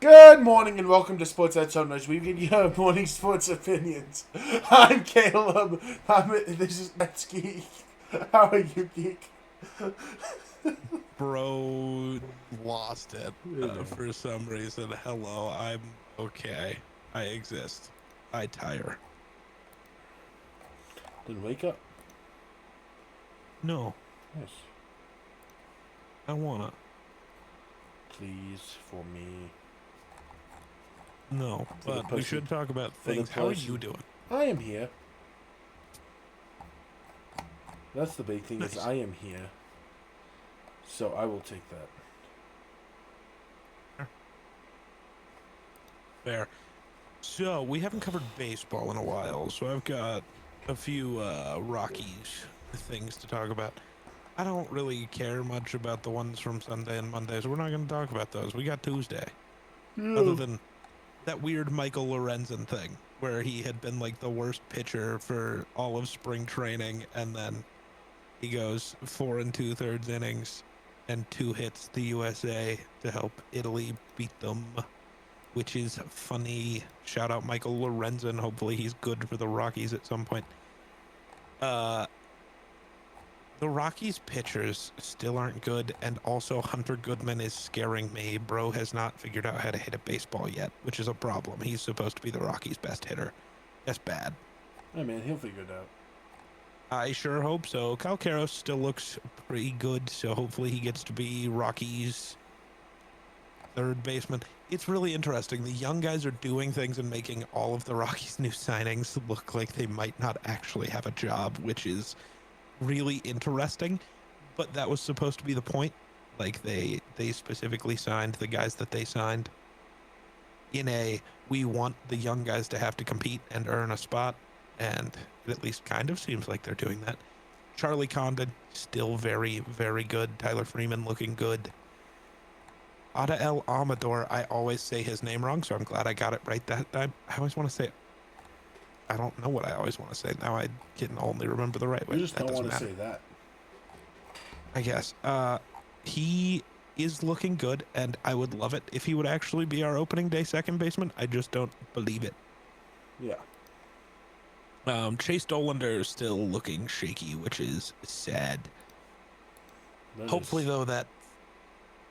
Good morning and welcome to Sports at Sunrise. We give you our morning sports opinions. I'm Caleb. This is Matt Geek. How are you, Geek? Bro lost it for some reason. Hello, I'm okay. I exist. I tire. Then wake up. No, Yes. I wanna. Please, for me. No, For the but we should talk about the things. How are person. you doing? I am here. That's the big thing is Nice. I am here. So I will take that. Fair. So, we haven't covered baseball in a while, so I've got a few Rockies things to talk about. I don't really care much about the ones from Sunday and Monday, so we're not going to talk about those. We got Tuesday. Other than that weird Michael Lorenzen thing, where he had been like the worst pitcher for all of spring training, and then he goes 4 2/3 innings and 2 hits the USA to help Italy beat them, which is funny. Shout out Michael Lorenzen. Hopefully he's good for the Rockies at some point. The Rockies pitchers still aren't good, and also Hunter Goodman is scaring me. Bro has not figured out how to hit a baseball yet, which is a problem. He's supposed to be the Rockies' best hitter. That's bad. Hey man, he'll figure it out. I sure hope so. Kyle Karros still looks pretty good, so hopefully he gets to be Rockies' third baseman. It's really interesting. The young guys are doing things and making all of the Rockies' new signings look like they might not actually have a job, which is really interesting. But that was supposed to be the point. Like they specifically signed the guys that they signed we want the young guys to have to compete and earn a spot, and it at least kind of seems like they're doing that. Charlie Condon still very, very good. Tyler Freeman looking good. Ada El Amador, I always say his name wrong, so I'm glad I got it right that time. I always want to say, I don't know what I always want to say. Now I can only remember the right way. You just That don't doesn't want to matter. say that. I guess. He is looking good, and I would love it if he would actually be our opening day second baseman. I just don't believe it. Yeah. Chase Dollander is still looking shaky, which is sad. That Hopefully, is- though,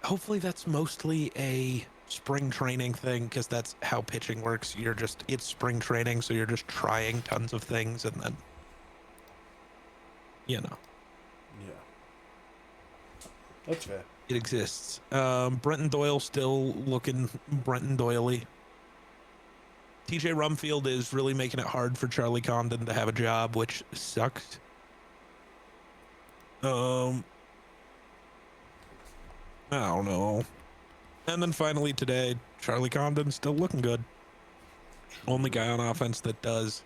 hopefully that's mostly a spring training thing, because that's how pitching works. It's spring training, so you're just trying tons of things, and then, Yeah. That's fair. it exists. Brenton Doyle still looking Brenton Doily. TJ Rumfield is really making it hard for Charlie Condon to have a job, which sucks. I don't know. And then finally today, Charlie Condon still looking good. Only guy on offense that does.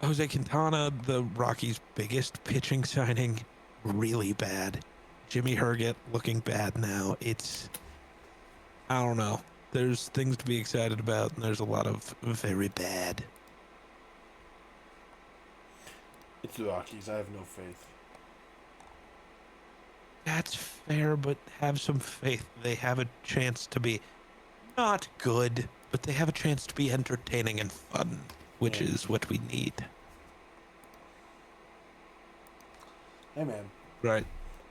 Jose Quintana, the Rockies' biggest pitching signing, really bad. Jimmy Herget looking bad now. I don't know. There's things to be excited about, and there's a lot of very bad. It's the Rockies. I have no faith. That's fair, but have some faith. They have a chance to be not good, but they have a chance to be entertaining and fun, which is what we need. Hey man, Right.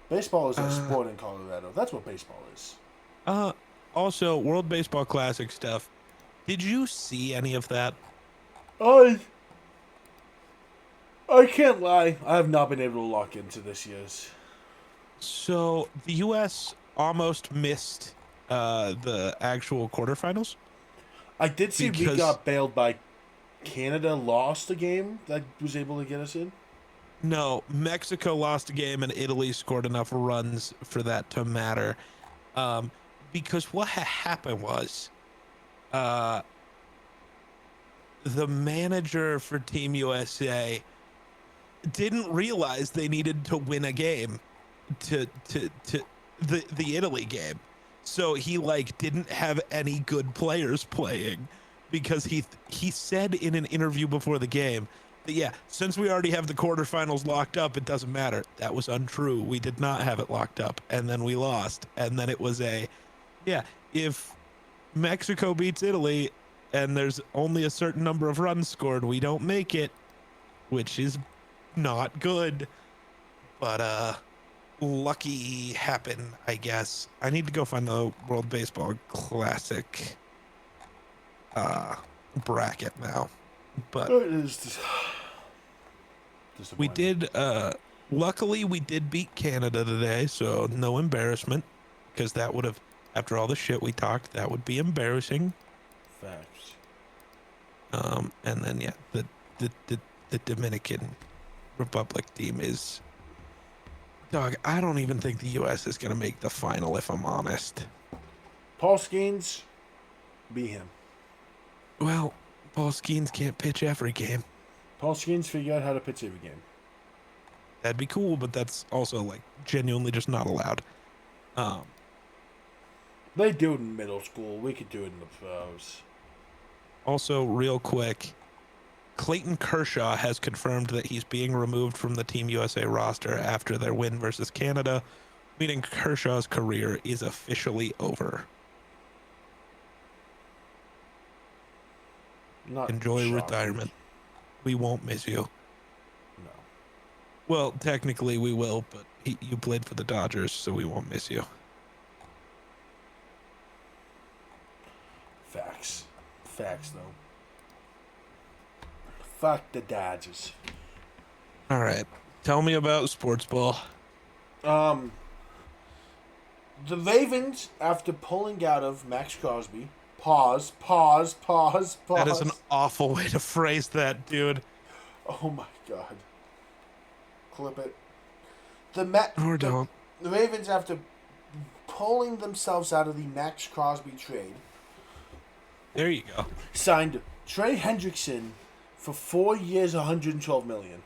baseball is a sport in Colorado. That's what baseball is. Also, World Baseball Classic stuff. Did you see any of that? I can't lie. I have not been able to lock into this year's. So the U.S. almost missed the actual quarterfinals. I did see we Because- got bailed by Canada. Lost a game that was able to get us in. No, Mexico lost a game and Italy scored enough runs for that to matter. Because what happened was the manager for Team USA didn't realize they needed to win a game to the Italy game. So he didn't have any good players playing, because he said in an interview before the game that, yeah, since we already have the quarterfinals locked up, it doesn't matter. That was untrue. We did not have it locked up, and then we lost. And then it was if Mexico beats Italy and there's only a certain number of runs scored, we don't make it, which is not good. But lucky happen, I guess. I need to go find the World Baseball Classic bracket now. But It is we disappointing. did luckily we did beat Canada today, so no embarrassment, because that would have, after all the shit we talked, that would be embarrassing. Facts. And then yeah, the Dominican Republic team is, dog, I don't even think the US is gonna make the final, if I'm honest. Paul Skeens, be him. Well, Paul Skeens can't pitch every game. Paul Skeens figure out how to pitch every game. That'd be cool, but that's also like genuinely just not allowed. They do it in middle school. We could do it in the pros. Also, real quick, Clayton Kershaw has confirmed that he's being removed from the Team USA roster after their win versus Canada, meaning Kershaw's career is officially over. Not Enjoy shocking. retirement. We won't miss you. No. Well, technically we will, but you played for the Dodgers, so we won't miss you. Facts. Facts, though. Fuck the Dodgers. All right. Tell me about sports ball. The Ravens, after pulling out of Max Crosby, pause. That is an awful way to phrase that, dude. Oh my god. Clip it. Or don't. The Ravens, after pulling themselves out of the Max Crosby trade, There you go. signed Trey Hendrickson for 4 years, $112 million.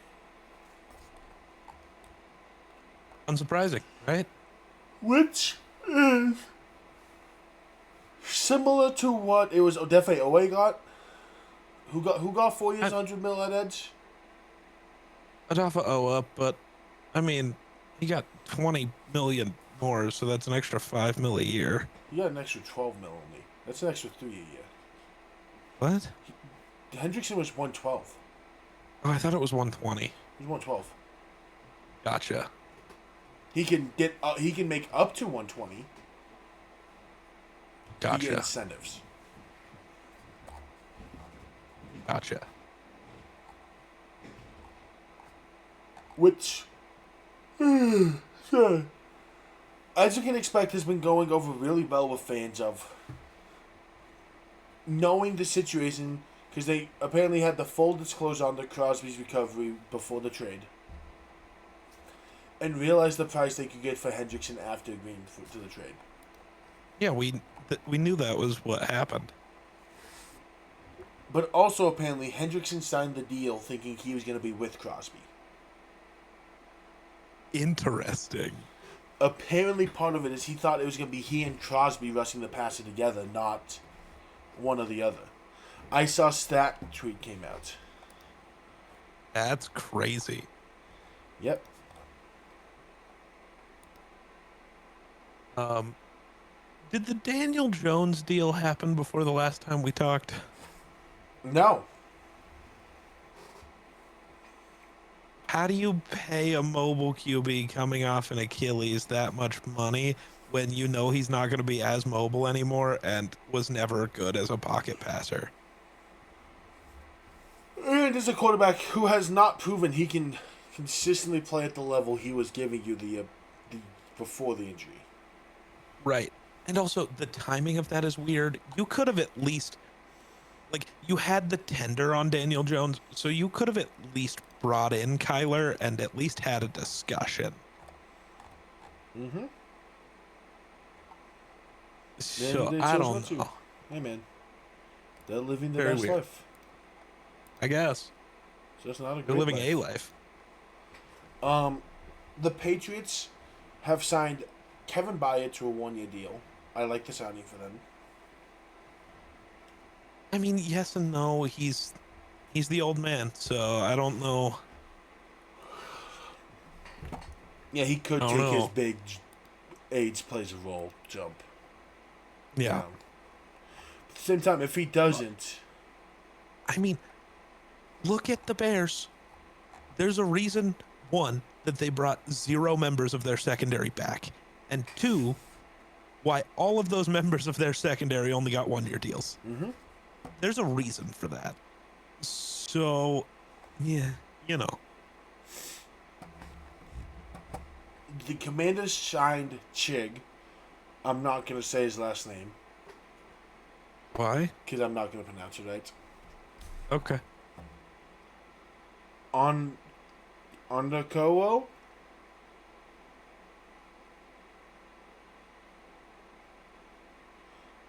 Unsurprising, right? Which is similar to what it was Odefe Owe got. Who got 4 years, 100 mil at Edge? Adafa Owa, but I mean, he got 20 million more, so that's an extra 5 mil a year. He got an extra 12 mil only. That's an extra 3 a year. What? Hendrickson was 112. Oh, I thought it was 120. He was 112. Gotcha. He can get. He can make up to 120. He get Gotcha. incentives. Gotcha. Which, as you can expect, has been going over really well with fans of knowing the situation, because they apparently had the full disclosure on the Crosby's recovery before the trade, and realized the price they could get for Hendrickson after agreeing to the trade. Yeah, we knew that was what happened. But also, apparently, Hendrickson signed the deal thinking he was going to be with Crosby. Interesting. Apparently, part of it is he thought it was going to be he and Crosby rushing the passer together, not one or the other. I saw stat tweet came out. That's crazy. Yep. Did the Daniel Jones deal happen before the last time we talked? No. How do you pay a mobile QB coming off an Achilles that much money when you know he's not going to be as mobile anymore and was never good as a pocket passer? And as a quarterback who has not proven he can consistently play at the level he was giving you the before the injury. Right. And also, the timing of that is weird. You could have at least, like, you had the tender on Daniel Jones, so you could have at least brought in Kyler and at least had a discussion. Mm-hmm. So, They I chose don't not to. know. Hey, man. They're living their Very best weird. life. I guess. So it's not a They're great living life. a life. The Patriots have signed Kevin Byard to a 1-year deal. I like the signing for them. I mean, yes and no. He's the old man, so I don't know. Yeah, he could I take don't his know. big AIDS plays a role jump. Yeah. down. Same time, if he doesn't, I mean, look at the Bears. There's a reason, one, that they brought 0 members of their secondary back, and 2, why all of those members of their secondary only got 1-year deals. mm-hmm. There's a reason for that. So, yeah, you know. The Commanders signed Chig. I'm not going to say his last name. Why? Because I'm not going to pronounce it right. Okay. On the Kowo?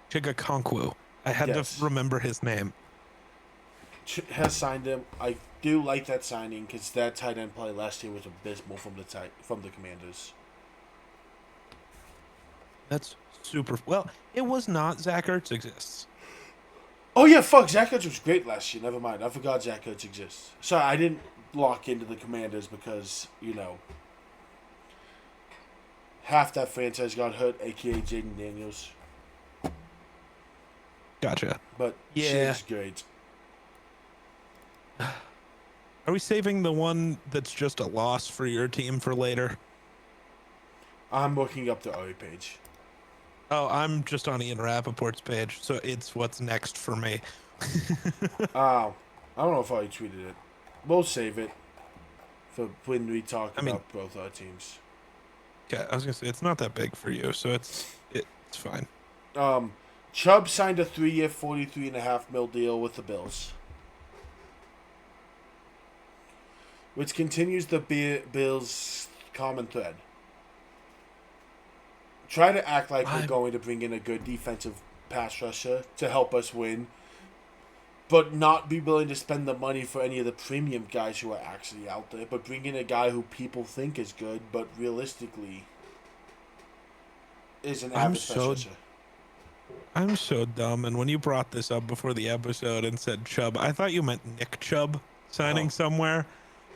Chigakonkwo. I had Yes. to remember his name. Has signed him. I do like that signing because that tight end play last year was abysmal from the Commanders. That's super. Well, it was not. Zach Ertz exists. Oh yeah, fuck. Zach Ertz was great last year. Never mind. I forgot Zach Ertz exists. Sorry, I didn't lock into the Commanders because, half that franchise got hurt, aka Jaden Daniels. Gotcha. But Yeah. Chig's great. Are we saving the one that's just a loss for your team for later? I'm looking up the OE page. Oh, I'm just on Ian Rappaport's page, so it's what's next for me. Oh, I don't know if I tweeted it. We'll save it for when we talk about both our teams. Yeah, I was gonna say it's not that big for you, so it's fine. Chubb signed a 3-year, $43.5 million deal with the Bills, which continues the Bills' common thread. Try to act like we're going to bring in a good defensive pass rusher to help us win, but not be willing to spend the money for any of the premium guys who are actually out there, but bring in a guy who people think is good, but realistically is an average pass rusher. I'm so dumb, and when you brought this up before the episode and said Chubb, I thought you meant Nick Chubb signing somewhere,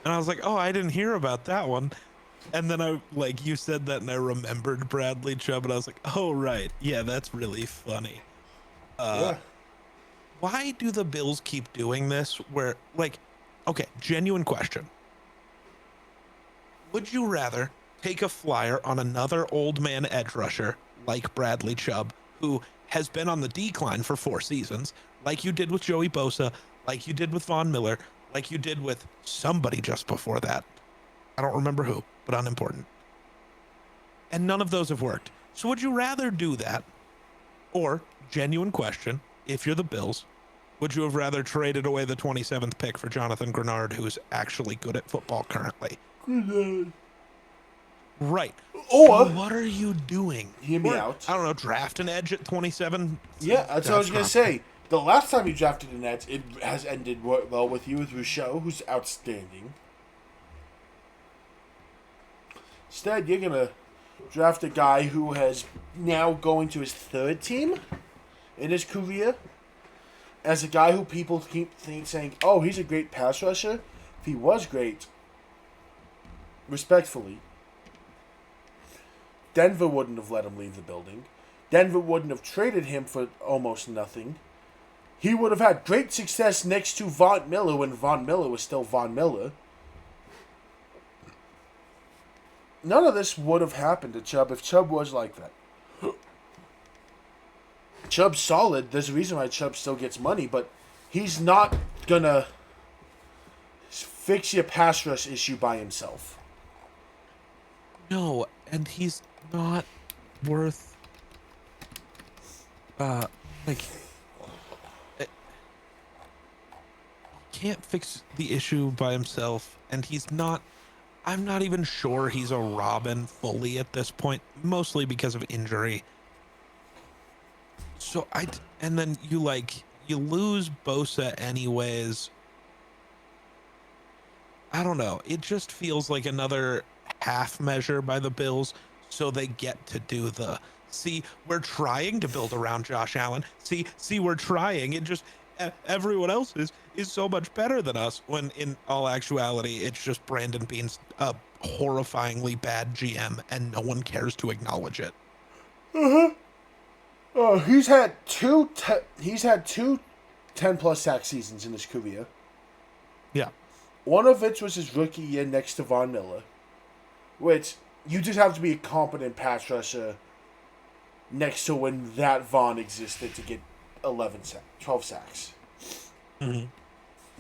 and I was like, oh, I didn't hear about that one. And then you said that, and I remembered Bradley Chubb, and I was like, oh, right. Yeah, that's really funny. Yeah. Why do the Bills keep doing this where, okay, genuine question. Would you rather take a flyer on another old man edge rusher like Bradley Chubb, who has been on the decline for 4 seasons, like you did with Joey Bosa, like you did with Von Miller, like you did with somebody just before that? I don't remember who, but unimportant. And none of those have worked. So would you rather do that? Or, genuine question, if you're the Bills, would you have rather traded away the 27th pick for Jonathan Grenard, who's actually good at football currently? Grenard. Right. Or, so what are you doing? Hear me out. I don't know, draft an edge at 27? Yeah, that's what I was going to say. The last time you drafted an edge, it has ended well with you with Rousseau, who's outstanding. Instead, you're going to draft a guy who has now going to his 3rd team in his career as a guy who people keep saying, oh, he's a great pass rusher. If he was great, respectfully, Denver wouldn't have let him leave the building. Denver wouldn't have traded him for almost nothing. He would have had great success next to Von Miller when Von Miller was still Von Miller. None of this would have happened to Chubb if Chubb was like that. Chubb's solid. There's a reason why Chubb still gets money, but he's not gonna fix your pass rush issue by himself. No, and he's not worth can't fix the issue by himself, and I'm not even sure he's a Robin fully at this point, mostly because of injury. So and then you lose Bosa anyways. I don't know. It just feels like another half measure by the Bills, so they get to do see, we're trying to build around Josh Allen. See, we're trying. It just everyone else is so much better than us, when in all actuality, it's just Brandon Beane's a horrifyingly bad GM, and no one cares to acknowledge it. Oh, he's had two 10-plus sack seasons in his career. Yeah. One of which was his rookie year next to Von Miller, which you just have to be a competent pass rusher next to when that Von existed to get 12 sacks. Mm-hmm.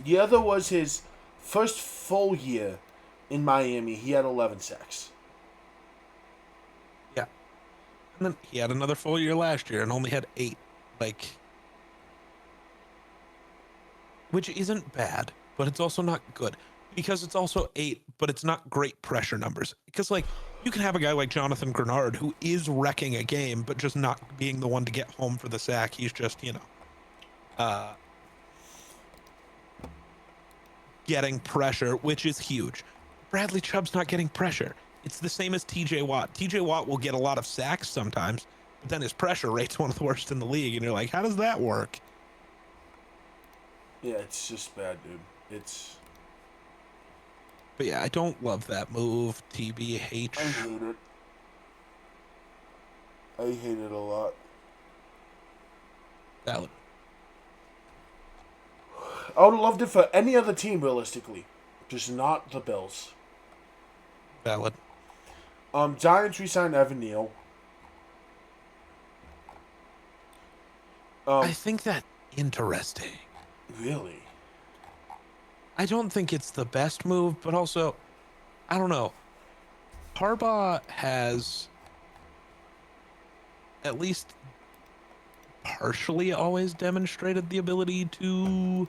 The other was his first full year in Miami. He had 11 sacks. Yeah. And then he had another full year last year and only had 8. Which isn't bad, but it's also not good. Because it's also 8, but it's not great pressure numbers. Because, you can have a guy like Jonathan Grenard who is wrecking a game, but just not being the one to get home for the sack. He's just, getting pressure, which is huge. Bradley Chubb's not getting pressure. It's the same as TJ Watt. TJ Watt will get a lot of sacks sometimes, but then his pressure rate's one of the worst in the league. And you're like, how does that work? Yeah, it's just bad, dude. But yeah, I don't love that move, TBH. I hate it. I hate it a lot. Valid. I would have loved it for any other team, realistically. Just not the Bills. Valid. Giants re-signed Evan Neal. I think that's interesting. Really? I don't think it's the best move, but also, I don't know. Harbaugh has at least partially always demonstrated the ability to,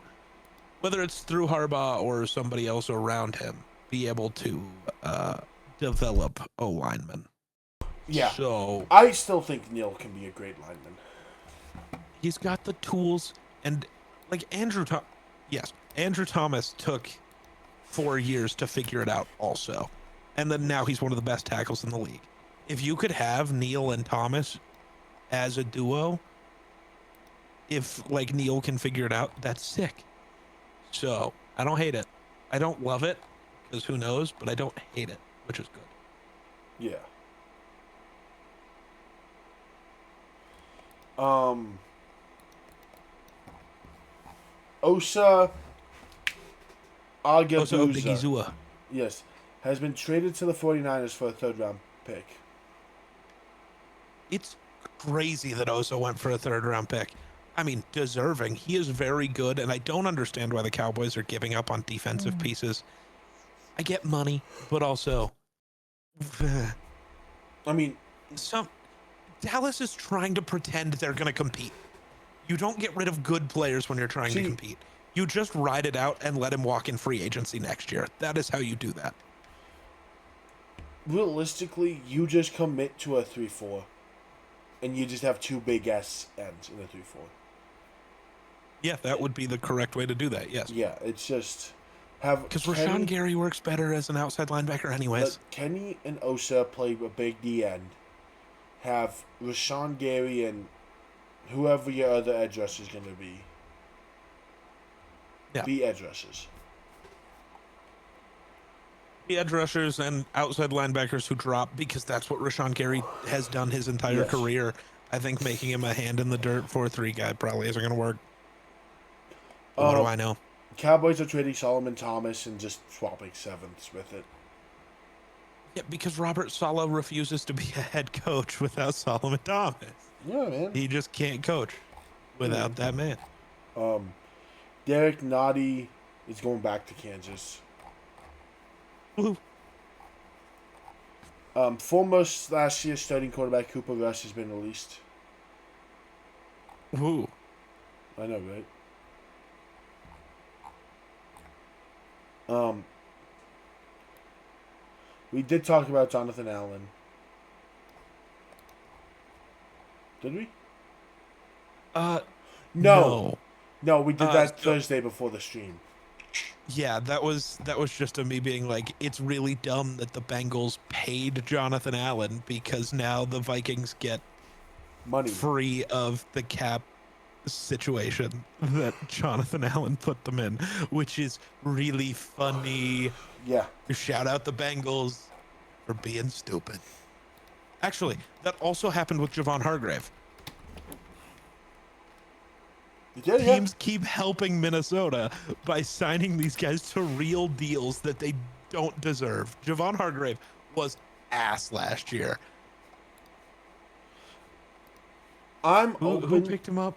whether it's through Harbaugh or somebody else around him, be able to develop O-linemen. Yeah. So I still think Neal can be a great lineman. He's got the tools, and Andrew Thomas took 4 years to figure it out also. And then now he's one of the best tackles in the league. If you could have Neal and Thomas as a duo, if Neal can figure it out, that's sick. So I don't hate it. I don't love it, because who knows, but I don't hate it, which is good. Yeah. Osa Odigizua, yes, has been traded to the 49ers for a third-round pick. It's crazy that Osa went for a third-round pick. I mean, deserving. He is very good, and I don't understand why the Cowboys are giving up on defensive pieces. I get money, but also, I mean, Dallas is trying to pretend they're going to compete. You don't get rid of good players when you're trying to compete. You just ride it out and let him walk in free agency next year. That is how you do that. Realistically, you just commit to a 3-4, and you just have two big-ass ends in a 3-4. Yeah, that would be the correct way to do that, yes. Yeah, it's just have... Because Rashawn Gary works better as an outside linebacker anyways. Let Kenny and Osa play a big D end. Have Rashawn Gary and whoever your other edge rusher is going to be. Yeah. Be edge rushers. Be edge rushers and outside linebackers who drop, because that's what Rashawn Gary has done his entire career. I think making him a hand in the dirt 4-3 guy probably isn't going to work. What do I know? Cowboys are trading Solomon Thomas and just swapping sevenths with it. Yeah, because Robert Saleh refuses to be a head coach without Solomon Thomas. Yeah, man. He just can't coach without that man. Derek Nottie is going back to Kansas. Woo. Former last year's starting quarterback Cooper Rush has been released. Woo. I know, right? We did talk about Jonathan Allen. Did we? No, we did that Thursday before the stream. Yeah, that was just a me being like, it's really dumb that the Bengals paid Jonathan Allen, because now the Vikings get money free of the cap situation that Jonathan Allen put them in, which is really funny. Yeah. Shout out the Bengals for being stupid. Actually, that also happened with Javon Hargrave. did, yeah. Teams keep helping Minnesota by signing these guys to real deals that they don't deserve. Javon Hargrave was ass last year. I'm Who open. picked him up?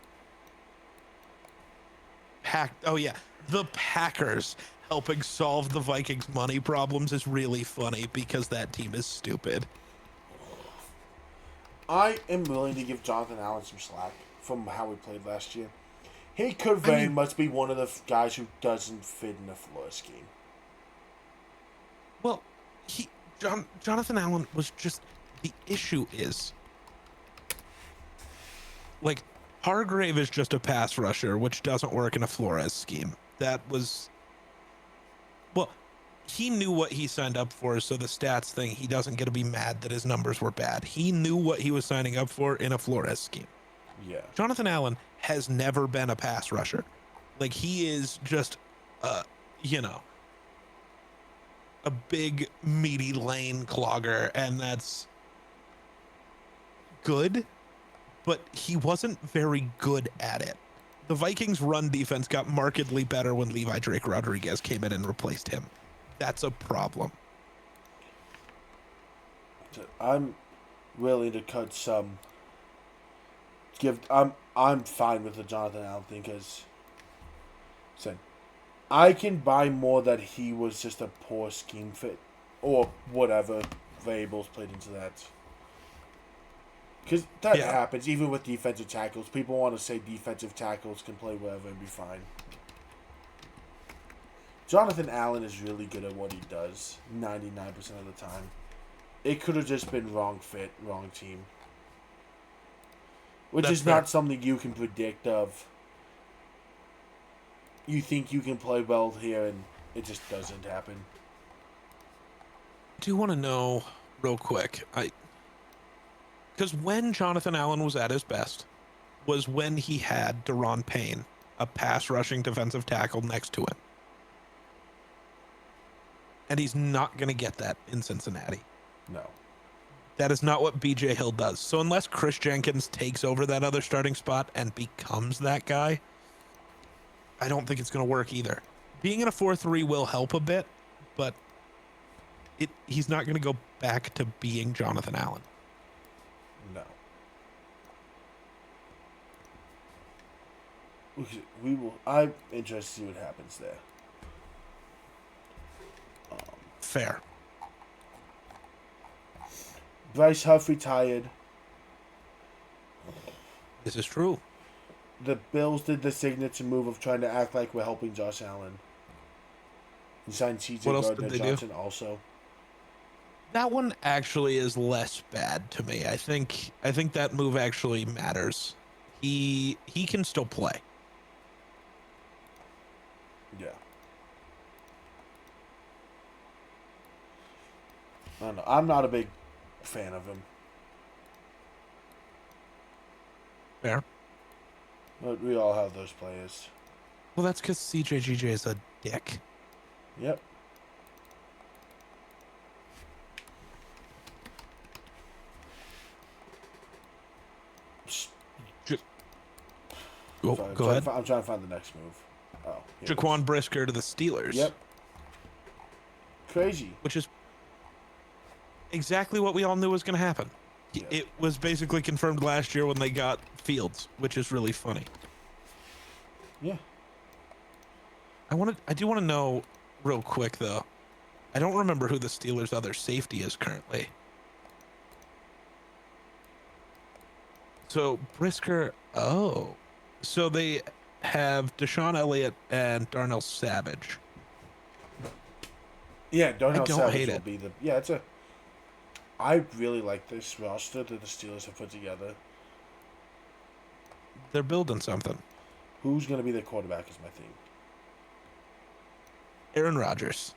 Oh yeah, the Packers helping solve the Vikings money problems is really funny because that team is stupid. I am willing to give Jonathan Allen some slack from how he played last year. He could very much be one of the guys who doesn't fit in the floor scheme. Well, Jonathan Allen was just, the issue is, like, Hargrave is just a pass rusher, which doesn't work in a Flores scheme. Well, he knew what he signed up for, so the stats thing, he doesn't get to be mad that his numbers were bad. He knew what he was signing up for in a Flores scheme. Yeah. Jonathan Allen has never been a pass rusher. Like, he is just, a big, meaty lane clogger, and that's good, but he wasn't very good at it. The Vikings' run defense got markedly better when Levi Drake Rodriguez came in and replaced him. That's a problem. I'm willing to cut some. I'm fine with the Jonathan Allen thing because, I can buy more that he was just a poor scheme fit, or whatever variables played into that. Because that happens even with defensive tackles. People want to say defensive tackles can play wherever and be fine. Jonathan Allen is really good at what he does 99% of the time. It could have just been wrong fit, wrong team. Which is not something you can predict of. You think you can play well here and it just doesn't happen. I do want to know real quick, because when Jonathan Allen was at his best was when he had Daron Payne, a pass rushing defensive tackle, next to him. And he's not going to get that in Cincinnati. No. That is not what BJ Hill does. So unless Chris Jenkins takes over that other starting spot and becomes that guy, I don't think it's going to work either. Being in a 4-3 will help a bit, but he's not going to go back to being Jonathan Allen. No. We will. I'm interested to see what happens there. Fair. Bryce Huff retired. This is true. The Bills did the signature move of trying to act like we're helping Josh Allen. He signed CJ Gardner-Johnson also. That one actually is less bad to me. I think that move actually matters. He can still play. Yeah. I don't know. I'm not a big fan of him. Fair. But we all have those players. Well, that's because CJGJ is a dick. Yep. Go ahead. I'm trying to find the next move. Oh, Jaquan Brisker to the Steelers. Yep. Crazy. Which is exactly what we all knew was going to happen. Yeah. It was basically confirmed last year when they got Fields, which is really funny. Yeah. I do want to know real quick though. I don't remember who the Steelers' other safety is currently. So Brisker, so they have Deshaun Elliott and Darnell Savage. Yeah, Darnell Savage hate will it. be the. Yeah, it's a. I really like this roster that the Steelers have put together. They're building something. Who's going to be the quarterback is my thing. Aaron Rodgers.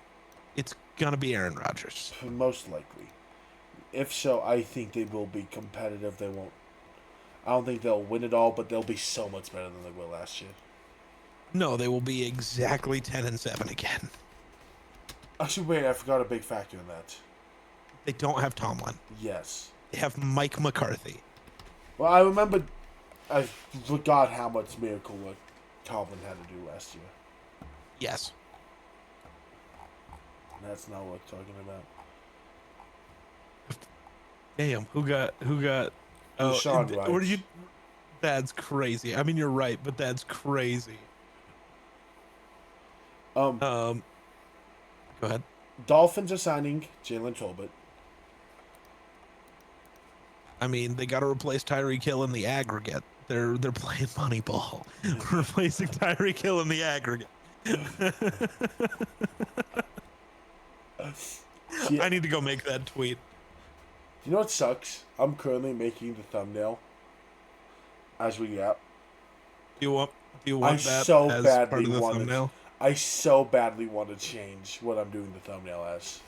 It's going to be Aaron Rodgers. Most likely. If so, I think they will be competitive. They won't. I don't think they'll win it all, but they'll be so much better than they were last year. No, they will be exactly 10-7 again. Actually, wait, I forgot a big factor in that. They don't have Tomlin. Yes. They have Mike McCarthy. Well, I forgot how much miracle Tomlin had to do last year. Yes. And that's not what we're talking about. Damn, who got Deshaun Wright. Or did you? That's crazy. I mean, you're right, but that's crazy. Go ahead. Dolphins are signing Jalen Tolbert. I mean, they got to replace Tyreek Hill in the aggregate. They're playing Moneyball, replacing Tyreek Hill in the aggregate. I need to go make that tweet. You know what sucks? I'm currently making the thumbnail as we get. Do you want that so as badly part of the wanted, thumbnail? I so badly want to change what I'm doing the thumbnail as.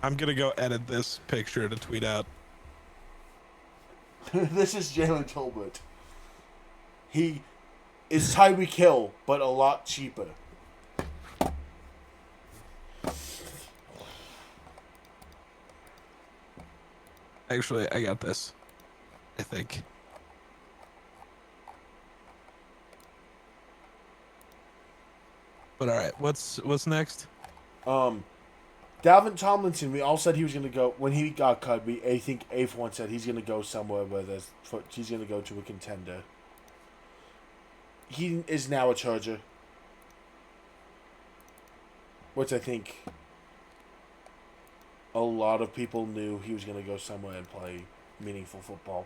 I'm gonna go edit this picture to tweet out. This is Jalen Tolbert. He is Tyreek Hill, but a lot cheaper. Actually, I got this. I think. But all right, what's next? Dalvin Tomlinson. We all said he was going to go when he got cut. I think A1 said he's going to go somewhere where he's going to go to a contender. He is now a Charger, which I think a lot of people knew he was going to go somewhere and play meaningful football.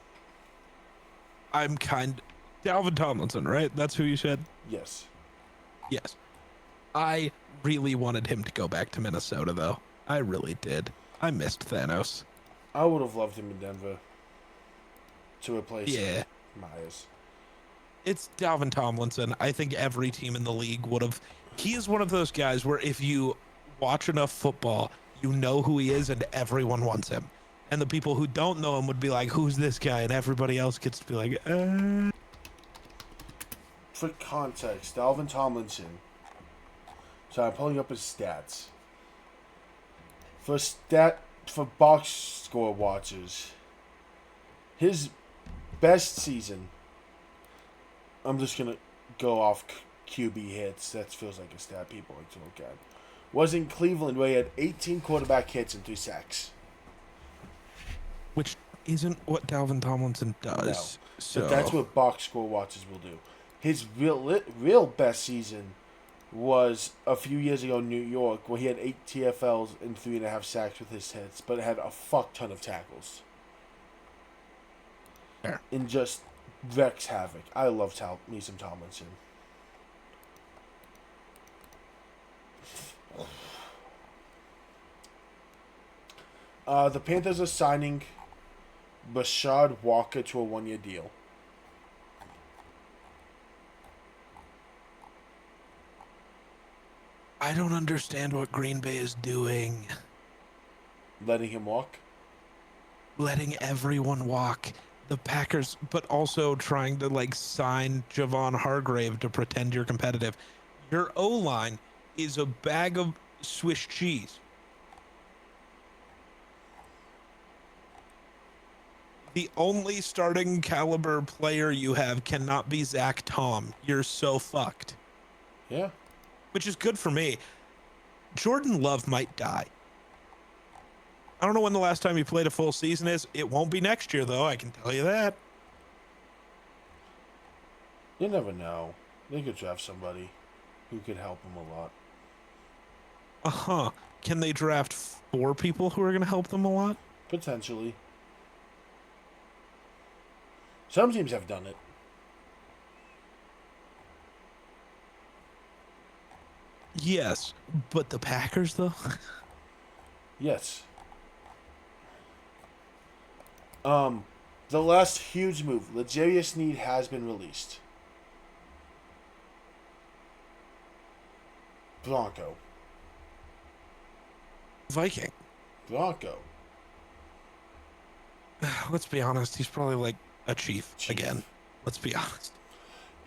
Dalvin Tomlinson, right? That's who you said? Yes. Yes. I really wanted him to go back to Minnesota, though. I really did. I missed Thanos. I would have loved him in Denver to replace Myers. It's Dalvin Tomlinson. I think every team in the league would have. He is one of those guys where if you watch enough football, you know who he is and everyone wants him. And the people who don't know him would be like, who's this guy? And everybody else gets to be like, For context, Dalvin Tomlinson. So I'm pulling up his stats. For box score watchers, his best season. I'm just gonna go off QB hits. That feels like a stat people like to look at. Was in Cleveland where he had 18 quarterback hits and 3 sacks. Which isn't what Dalvin Tomlinson does. No, so but that's what box score watchers will do. His real best season was a few years ago in New York, where he had 8 TFLs and 3.5 sacks with his hits, but had a fuck ton of tackles. Fair. And just wrecks havoc. I love me some Tomlinson. The Panthers are signing Rashad Walker to a 1-year deal. I don't understand what Green Bay is doing. Letting him walk? Letting everyone walk. The Packers, but also trying to sign Javon Hargrave to pretend you're competitive. Your O-line is a bag of Swiss cheese. The only starting caliber player you have cannot be Zach Tom. You're so fucked. Yeah. Which is good for me. Jordan Love might die. I don't know when the last time he played a full season is. It won't be next year, though. I can tell you that. You never know. They could draft somebody who could help them a lot. Uh-huh. Can they draft 4 people who are going to help them a lot? Potentially. Some teams have done it. Yes, but the Packers, though? Yes. The last huge move, L'Jarius Sneed has been released. Bronco. Viking. Bronco. Let's be honest. He's probably a chief again. Let's be honest.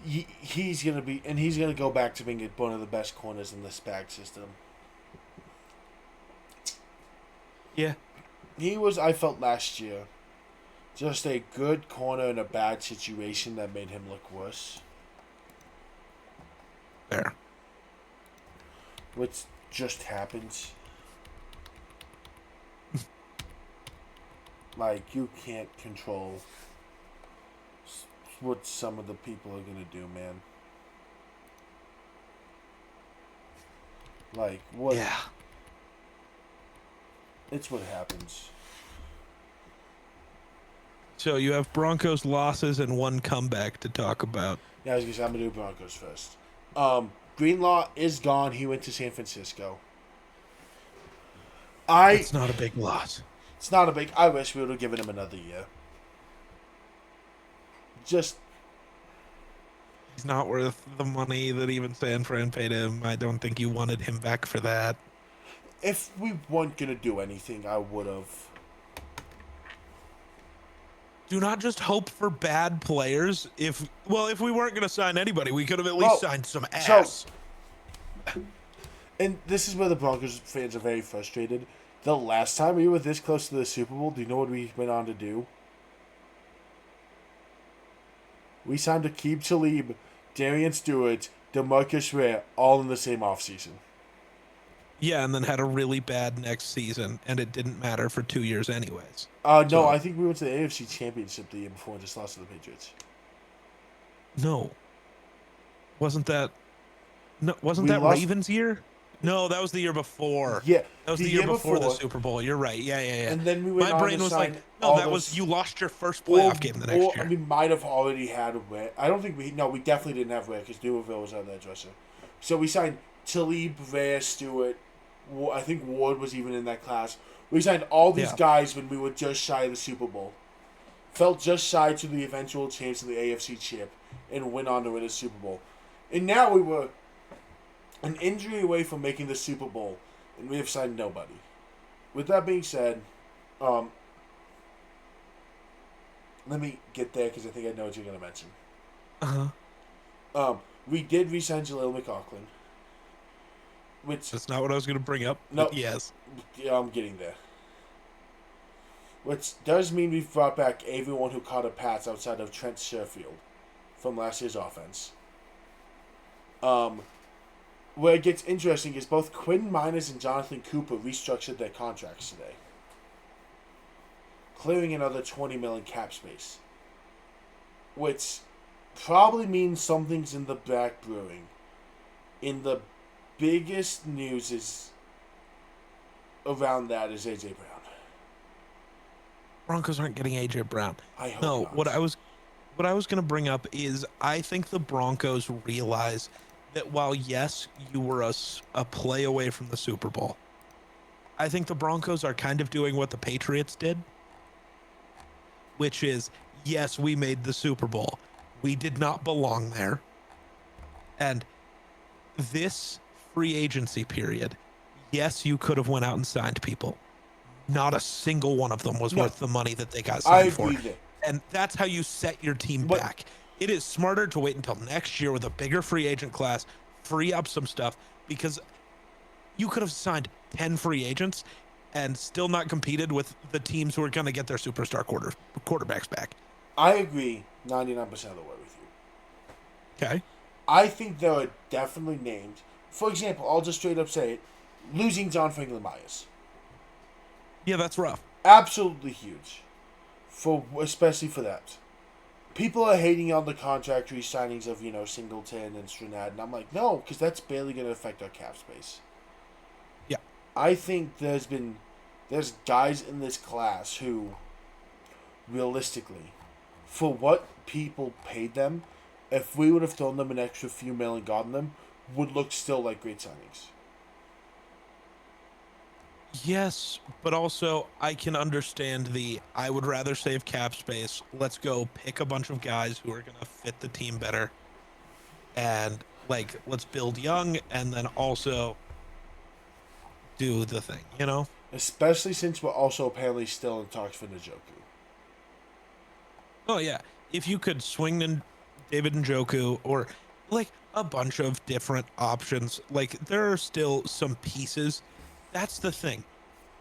He's gonna go back to being one of the best corners in the SPAG system. Yeah. He was, I felt last year, just a good corner in a bad situation that made him look worse. which just happens. Like, you can't control what some of the people are going to do, man. Like, what? Yeah. It's what happens. So you have Broncos losses and one comeback to talk about. Yeah, I was going to say, I'm going to do Broncos first. Greenlaw is gone. He went to San Francisco. It's not a big loss. It's not a big... I wish we would have given him another year. Just... He's not worth the money that even San Fran paid him. I don't think you wanted him back for that. If we weren't going to do anything, I would have... Do not just hope for bad players. If we weren't going to sign anybody, we could have at least signed some ass. And this is where the Broncos fans are very frustrated. The last time we were this close to the Super Bowl, do you know what we went on to do? We signed Aqib Talib, Darian Stewart, DeMarcus Ware, all in the same offseason. Yeah, and then had a really bad next season, and it didn't matter for 2 years anyways. No, I think we went to the AFC Championship the year before and just lost to the Patriots. No. Wasn't that Ravens year? No, that was the year before. Yeah. That was the year before the Super Bowl. You're right. Yeah. And then we went My brain was like, no, that was you lost your first playoff game the next year. We might have already had Ware. I don't think we definitely didn't have Ware because Duvernay was on that dresser. So we signed Talib, Ware, Stewart. I think Ward was even in that class. We signed all these guys when we were just shy of the Super Bowl. Felt just shy to the eventual chance of the AFC chip and went on to win a Super Bowl. And now we were an injury away from making the Super Bowl, and we have signed nobody. With that being said, let me get there because I think I know what you're going to mention. We did re-sign Jaleel McLaughlin. That's not what I was going to bring up. No. Yes. Yeah, I'm getting there. Which does mean we've brought back everyone who caught a pass outside of Trent Sherfield from last year's offense. Where it gets interesting is both Quinn Miners and Jonathan Cooper restructured their contracts today, clearing another $20 million cap space, which probably means something's in the back brewing. In the biggest news is around that is AJ Brown. Broncos aren't getting AJ Brown. I hope no. not. What I was going to bring up is I think the Broncos realize that while yes, you were a play away from the Super Bowl, I think the Broncos are kind of doing what the Patriots did, which is yes, we made the Super Bowl. We did not belong there, and this free agency period, yes, you could have went out and signed people. Not a single one of them was worth the money that they got signed for. And that's how you set your team back. It is smarter to wait until next year with a bigger free agent class, free up some stuff, because you could have signed 10 free agents and still not competed with the teams who are going to get their superstar quarterbacks back. I agree 99% of the way with you. Okay. I think there are definitely names. For example, I'll just straight up say it. Losing John Franklin Myers. Yeah, that's rough. Absolutely huge. Especially for that. People are hating on the contract re-signings of, Singleton and Stranad, and I'm like, no, because that's barely going to affect our cap space. Yeah. I think there's guys in this class who, realistically, for what people paid them, if we would have thrown them an extra few million and gotten them, would look still like great signings. Yes, but also I can understand I would rather save cap space. Let's go pick a bunch of guys who are going to fit the team better. And, let's build young and then also do the thing, Especially since we're also apparently still in talks for Njoku. Oh, yeah. If you could swing David Njoku or, a bunch of different options. There are still some pieces. That's the thing.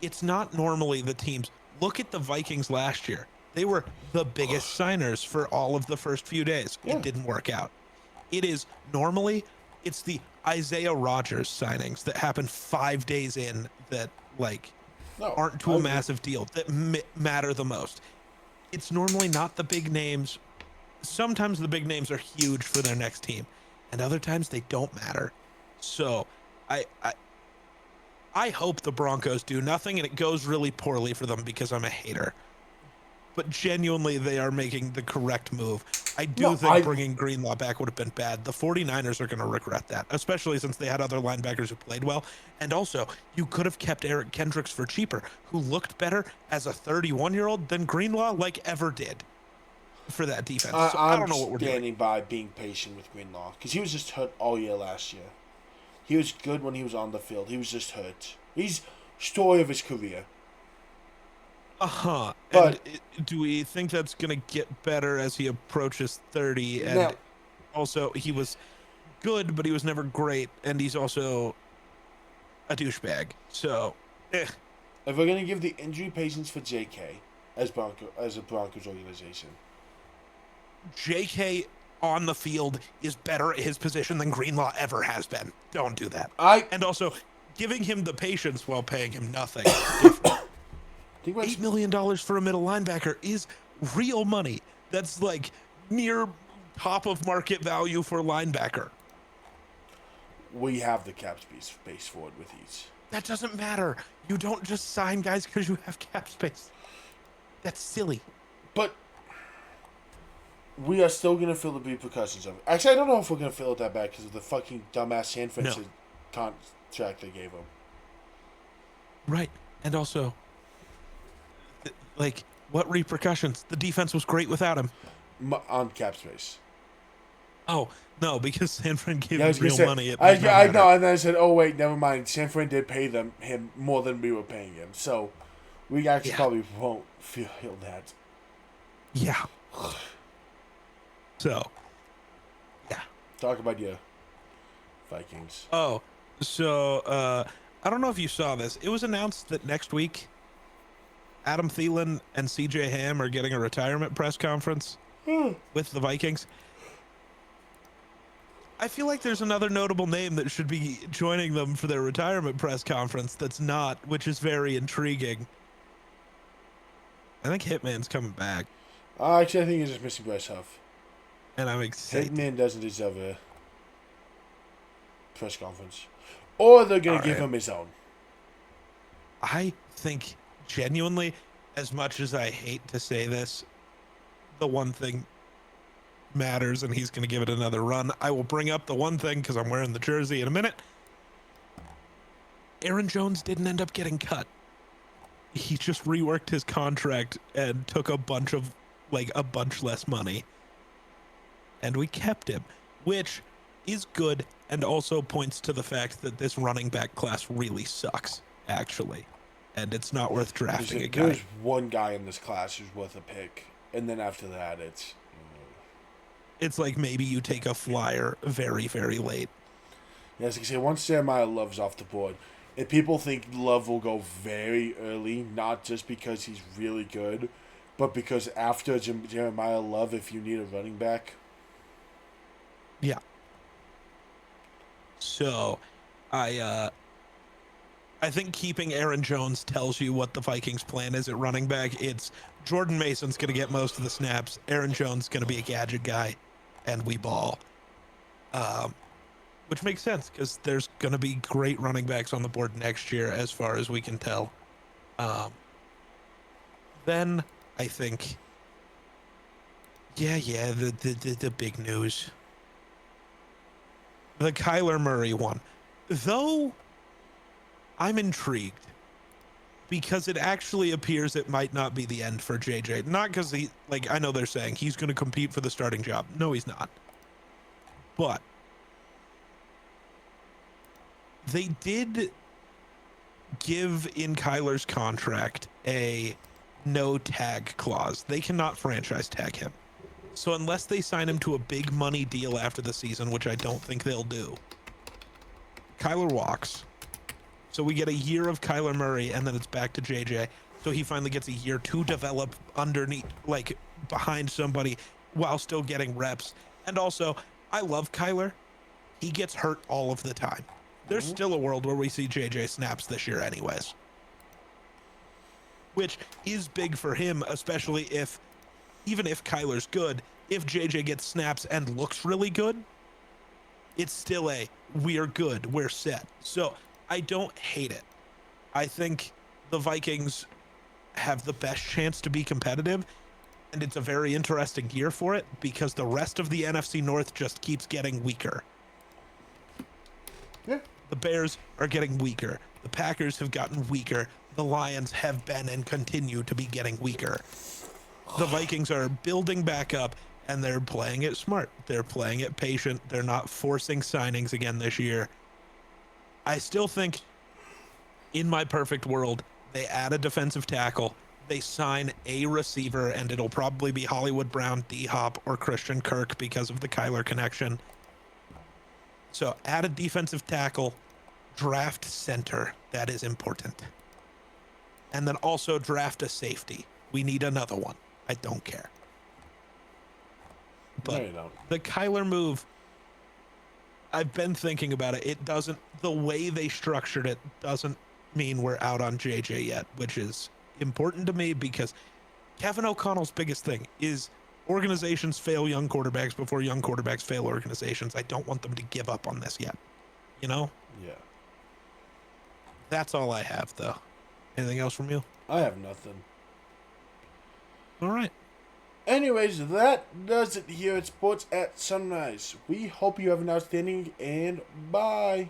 It's not normally the teams. Look at the Vikings last year. They were the biggest signers for all of the first few days. Yeah. It didn't work out. It is normally It's the Isaiah Rodgers signings that happen 5 days in that like No, aren't to a massive deal that matter the most. It's normally not the big names. Sometimes the big names are huge for their next team, and other times they don't matter. So I hope the Broncos do nothing and it goes really poorly for them because I'm a hater. But genuinely, they are making the correct move. I do think bringing Greenlaw back would have been bad. The 49ers are going to regret that, especially since they had other linebackers who played well. And also, you could have kept Eric Kendricks for cheaper, who looked better as a 31-year-old than Greenlaw ever did for that defense. So I don't know what we're doing. I'm standing by being patient with Greenlaw because he was just hurt all year last year. He was good when he was on the field. He was just hurt. He's story of his career. But do we think that's going to get better as he approaches 30? And also, he was good, but he was never great. And he's also a douchebag. So, If we're going to give the injury patience for JK as a Broncos organization. JK on the field is better at his position than Greenlaw ever has been. Don't do that. And also, giving him the patience while paying him nothing is different. $8 million for a middle linebacker is real money. That's like near top of market value for linebacker. We have the cap space for it with ease. That doesn't matter. You don't just sign guys because you have cap space. That's silly. But we are still going to feel the repercussions of it. Actually, I don't know if we're going to feel it that bad because of the fucking dumbass San Francisco contract they gave him. Right. And also, like, what repercussions? The defense was great without him. On cap space. Oh, no, because San Fran gave him real money. I know, and then I said, oh, wait, never mind. San Fran did pay him more than we were paying him. So we actually probably won't feel that. Yeah. So, yeah. Talk about your Vikings. Oh, so I don't know if you saw this. It was announced that next week, Adam Thielen and CJ Ham are getting a retirement press conference with the Vikings. I feel like there's another notable name that should be joining them for their retirement press conference that's not, which is very intriguing. I think Hitman's coming back. Actually, I think he's just missing Bryce Huff. And I'm excited. Hitman doesn't deserve a press conference. Or they're going to give him his own. I think, genuinely, as much as I hate to say this, the one thing matters, and he's going to give it another run. I will bring up the one thing because I'm wearing the jersey in a minute. Aaron Jones didn't end up getting cut. He just reworked his contract and took a bunch less money. And we kept him, which is good and also points to the fact that this running back class really sucks, actually. And it's not worth drafting a guy. There's one guy in this class who's worth a pick. And then after that, it's like maybe you take a flyer very, very late. Yeah, as I say, once Jeremiah Love's off the board, if people think Love will go very early, not just because he's really good, but because after Jeremiah Love, if you need a running back. Yeah. So, I think keeping Aaron Jones tells you what the Vikings' plan is at running back. It's Jordan Mason's going to get most of the snaps. Aaron Jones is going to be a gadget guy, and we ball. Which makes sense because there's going to be great running backs on the board next year as far as we can tell. Then I think, the big news. The Kyler Murray one. Though I'm intrigued because it actually appears it might not be the end for JJ. Not because I know they're saying he's going to compete for the starting job. No, he's not. But they did give in Kyler's contract a no tag clause. They cannot franchise tag him. So unless they sign him to a big money deal after the season, which I don't think they'll do, Kyler walks. So we get a year of Kyler Murray, and then it's back to JJ. So he finally gets a year to develop underneath, behind somebody while still getting reps. And also, I love Kyler. he gets hurt all of the time. There's still a world where we see JJ snaps this year anyways. Which is big for him, especially even if Kyler's good, if JJ gets snaps and looks really good, it's still we're good, we're set. So I don't hate it. I think the Vikings have the best chance to be competitive, and it's a very interesting year for it because the rest of the NFC North just keeps getting weaker. Yeah. The Bears are getting weaker. The Packers have gotten weaker. The Lions have been and continue to be getting weaker. The Vikings are building back up, and they're playing it smart. They're playing it patient. They're not forcing signings again this year. I still think, in my perfect world, they add a defensive tackle, they sign a receiver, and it'll probably be Hollywood Brown, D-Hop, or Christian Kirk because of the Kyler connection. So add a defensive tackle, draft center. That is important. And then also draft a safety. We need another one. I don't care. But No, you don't. the Kyler move, I've been thinking about it. It doesn't, the way they structured it doesn't mean we're out on JJ yet, which is important to me because Kevin O'Connell's biggest thing is organizations fail young quarterbacks before young quarterbacks fail organizations. I don't want them to give up on this yet. You know? Yeah. That's all I have, though. Anything else from you? I have nothing. All right. Anyways, that does it here at Sports at Sunrise. We hope you have an outstanding and bye.